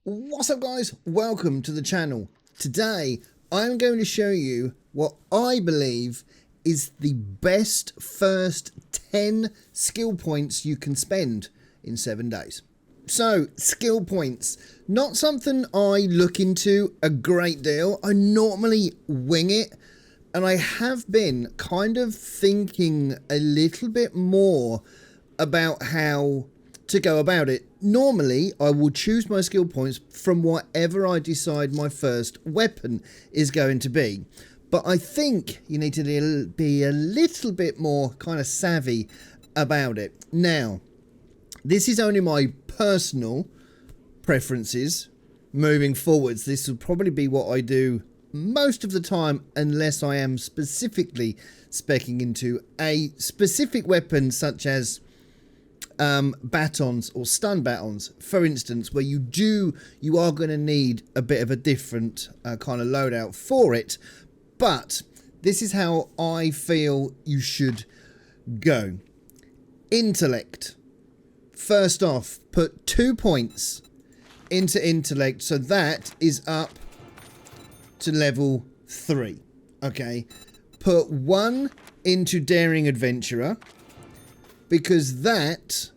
What's up guys, welcome to the channel. Today I'm going to show you what I believe is the best first 10 skill points you can spend in 7 days. So skill points, not something I look into a great deal. I normally wing it, and I have been kind of thinking a little bit more about how to go about it. Normally, I will choose my skill points from whatever I decide my first weapon is going to be. But I think you need to be a little bit more kind of savvy about it. Now, this is only my personal preferences moving forwards. This will probably be what I do most of the time, unless I am specifically speccing into a specific weapon such as batons or stun batons, for instance, where you are going to need a bit of a different kind of loadout for it. But this is how I feel you should go. Intellect. First off, put 2 points into intellect, so that is up to level 3. Okay, put 1 into daring adventurer, because that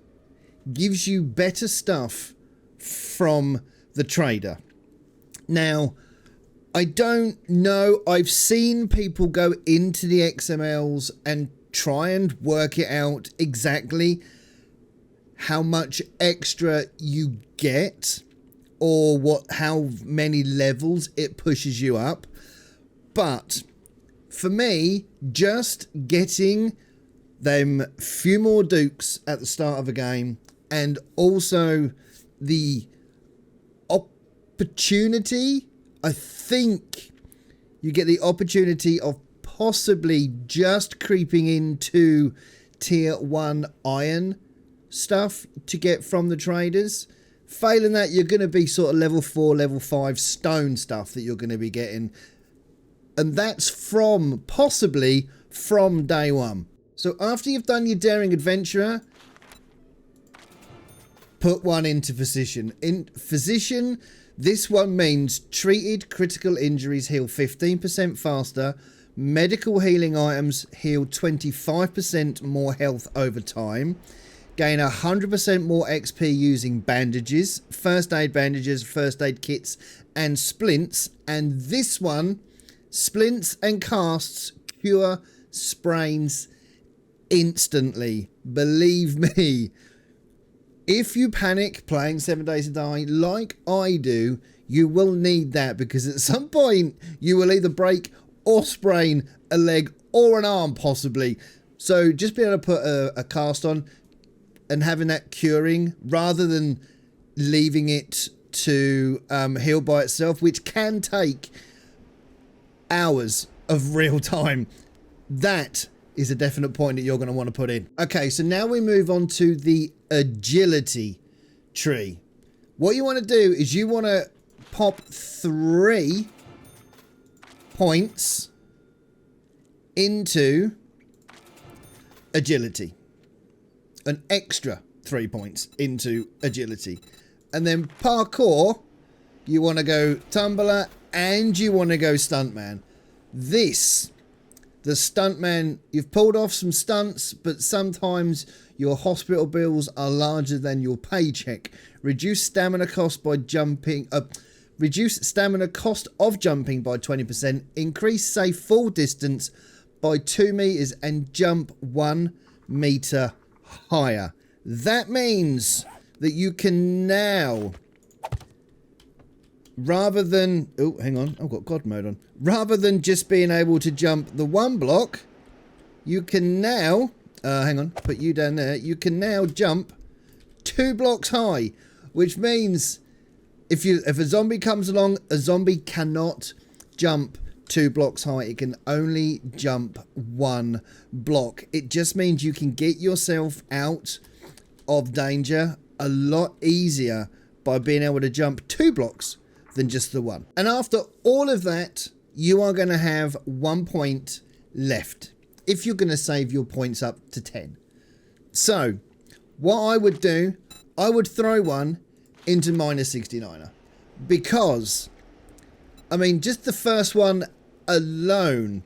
gives you better stuff from the trader. Now, I don't know, I've seen people go into the XMLs and try and work it out exactly how much extra you get or how many levels it pushes you up. But for me, just getting them few more dukes at the start of a game, and also the opportunity, I think you get the opportunity of possibly just creeping into tier 1 iron stuff to get from the traders. Failing that, you're going to be sort of level 4, level 5 stone stuff that you're going to be getting, and that's possibly from day 1. So after you've done your daring adventurer, put 1 into physician. In physician, this one means treated critical injuries heal 15% faster. Medical healing items heal 25% more health over time. Gain 100% more XP using bandages, first aid bandages, first aid kits, and splints. And this one, splints and casts cure sprains instantly. Believe me, if you panic playing 7 Days to Die like I do, you will need that, because at some point you will either break or sprain a leg or an arm possibly. So just being able to put a cast on and having that curing rather than leaving it to heal by itself, which can take hours of real time, that is a definite point that you're going to want to put in. Okay, so now we move on to the agility tree. What you want to do is you want to pop 3 points into agility. An extra 3 points into agility. And then parkour, you want to go tumbler and you want to go stuntman. The stuntman, you've pulled off some stunts, but sometimes your hospital bills are larger than your paycheck. Reduce stamina cost by jumping. Reduce stamina cost of jumping by 20%. Increase safe fall distance by 2 meters and jump 1 meter higher. That means that you can now, rather than, oh, hang on, I've got God mode on. Rather than just being able to jump the 1 block, you can now, hang on, put you down there. You can now jump 2 blocks high, which means if a zombie comes along, a zombie cannot jump 2 blocks high. It can only jump 1 block. It just means you can get yourself out of danger a lot easier by being able to jump 2 blocks than just the 1. And after all of that, you are going to have 1 point left if you're going to save your points up to 10. So what I would do, I would throw 1 into minus 69er. because, I mean, just the first one alone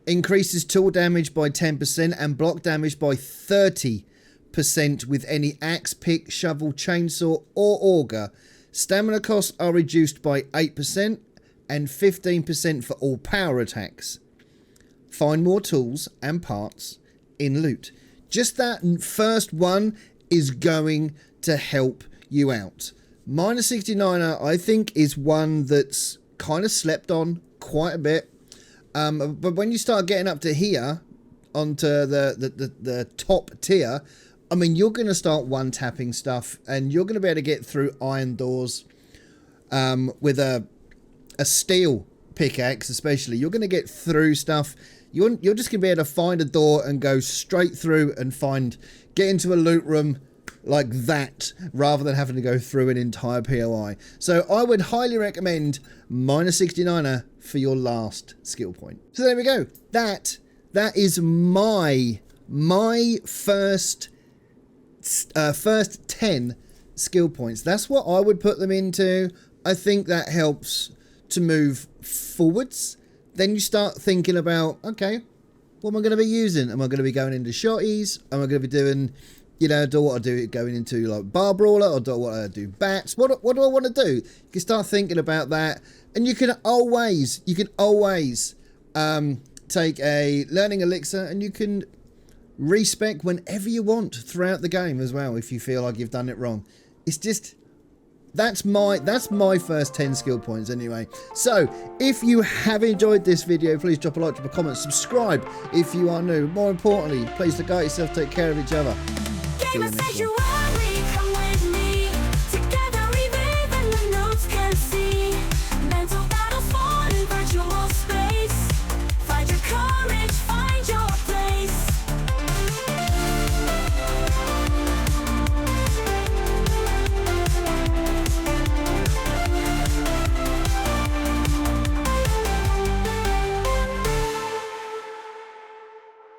increases tool damage by 10% and block damage by 30% with any axe, pick, shovel, chainsaw or auger. Stamina costs are reduced by 8% and 15% for all power attacks. Find more tools and parts in loot. Just that first one is going to help you out. Minus 69er, I think, is one that's kind of slept on quite a bit. But when you start getting up to here, onto the top tier, I mean, you're going to start one-tapping stuff, and you're going to be able to get through iron doors with a steel pickaxe, especially. You're going to get through stuff. You're just going to be able to find a door and go straight through and get into a loot room like that, rather than having to go through an entire POI. So I would highly recommend minus 69er for your last skill point. So there we go. That is my first 10 skill points. That's what I would put them into. I think that helps to move forwards. Then you start thinking about, okay, what am I going to be using? Am I going to be going into shotties? Am I going to be doing, you know, going into like bar brawler, or do I want to do bats? What do I want to do? You can start thinking about that, and you can always take a learning elixir, and you can respec whenever you want throughout the game as well if you feel like you've done it wrong. It's just, that's my first 10 skill points anyway. So if you have enjoyed this video, please drop a like, drop a comment, subscribe if you are new. More importantly, please look out yourself, take care of each other. See you next one.